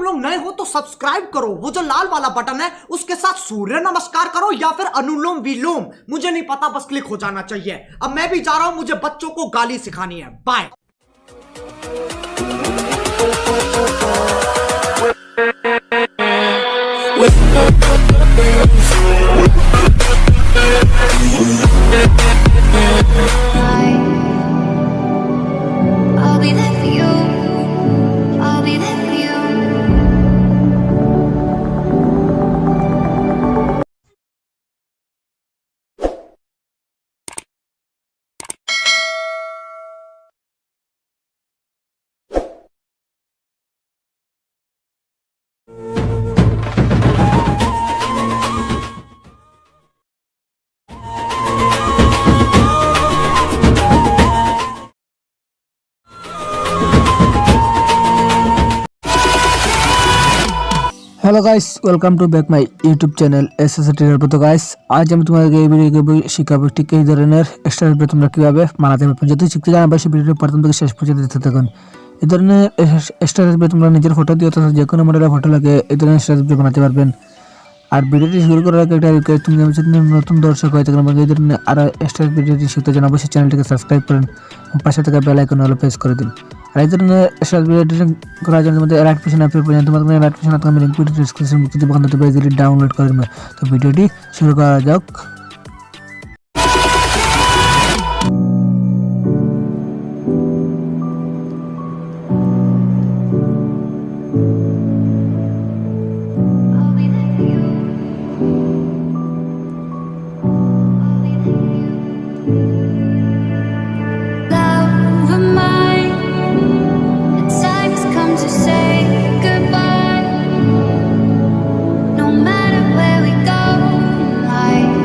लोग नए हो तो सब्सक्राइब करो, वो जो लाल वाला बटन है उसके साथ सूर्य नमस्कार करो या फिर अनुलोम विलोम, मुझे नहीं पता, बस क्लिक हो जाना चाहिए। अब मैं भी जा रहा हूं, मुझे बच्चों को गाली सिखानी है। Bye. I'll be there for you. I'll be there for you. Hello guys, welcome to back my YouTube channel SSC tutorial. তো গাইস, আজ আমি তোমাদেরকে এই ভিডিওতে শেখাবো ঠিক এই ধরনের এক্সট্রা রিপ্লে তোমরা কিভাবে বানাতে পারবে। যদি শিখতে চাও অবশ্যই ভিডিওটি প্রথম থেকে শেষ পর্যন্ত দেখতে থাকুন। এই ধরনের এক্সট্রা রিপ্লে তোমরা নিজের ফটো দিয়ে অথবা যে কোনো মডেলের ফটো লাগে এই ধরনের এক্সট্রা রিপ্লে বানাতে পারবেন। আর ভিডিওটি শুরু করার আগে একটা রিকোয়েস্ট, তুমি যদি নতুন দর্শক হয়ে থাকেন এই ধরনের আরও এক্সট্রা ভিডিওটি শিখতে চান অবশ্যই চ্যানেলটিকে সাবস্ক্রাইব করেন এবং পাশে থাকা বেল আইকন হলো প্রেস করে দিন। আর এই ধরনের এক্সট্রা ভিডিও করার জন্য তোমাদের Alight Motion অ্যাপের প্রয়োজন। তোমাদের Alight Motion অ্যাপ আমি লিংক ভিডিও ডেসক্রিপশনে মুছে দেব, ওখান থেকে ইজিলি ডাউনলোড করে নেবে। তো ভিডিওটি শুরু করা যাক। I'll be there for you. I'll be there for you. Love of mine, the time has come to say goodbye. No matter where we go in life,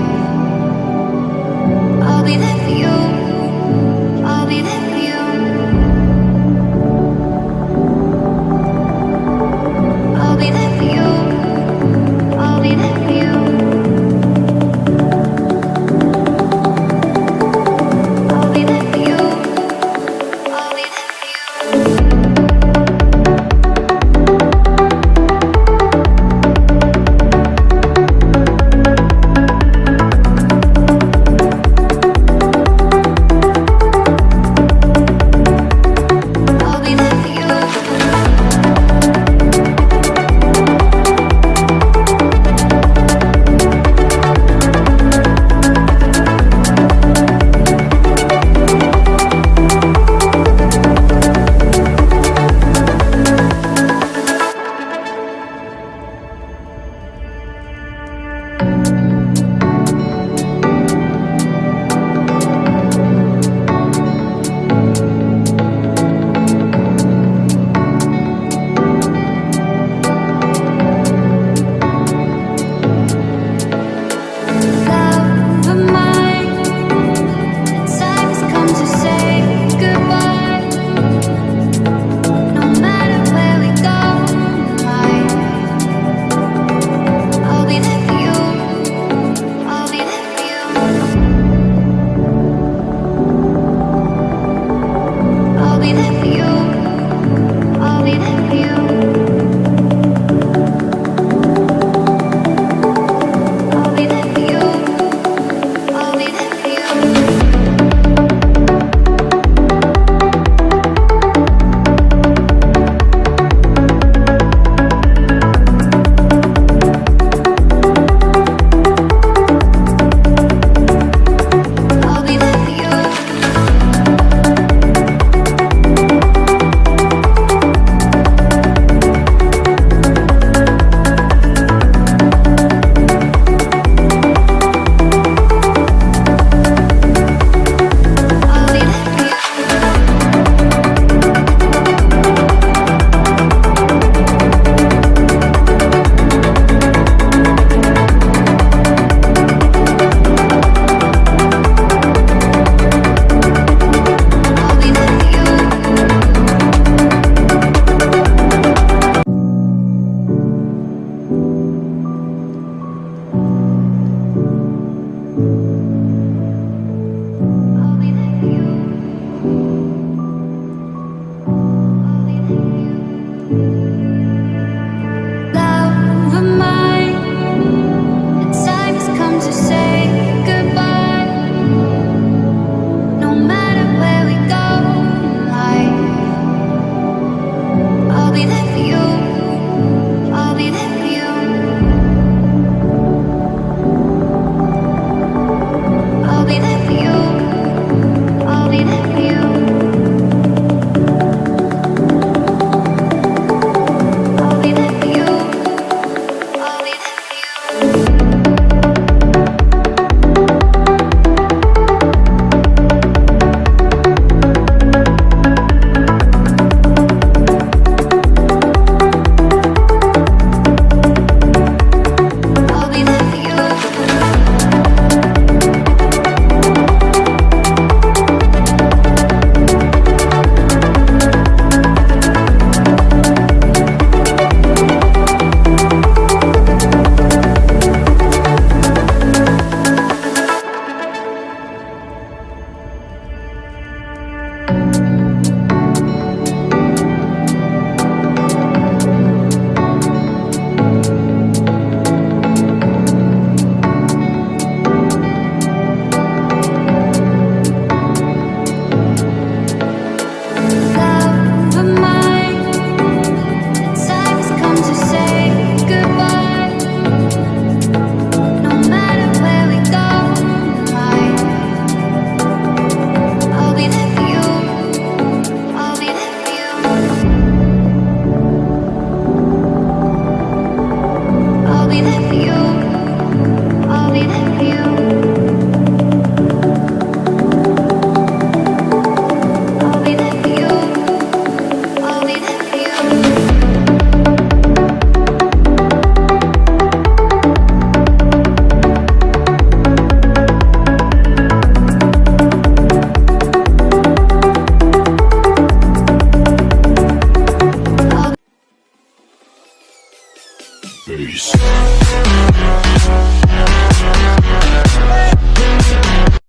Peace.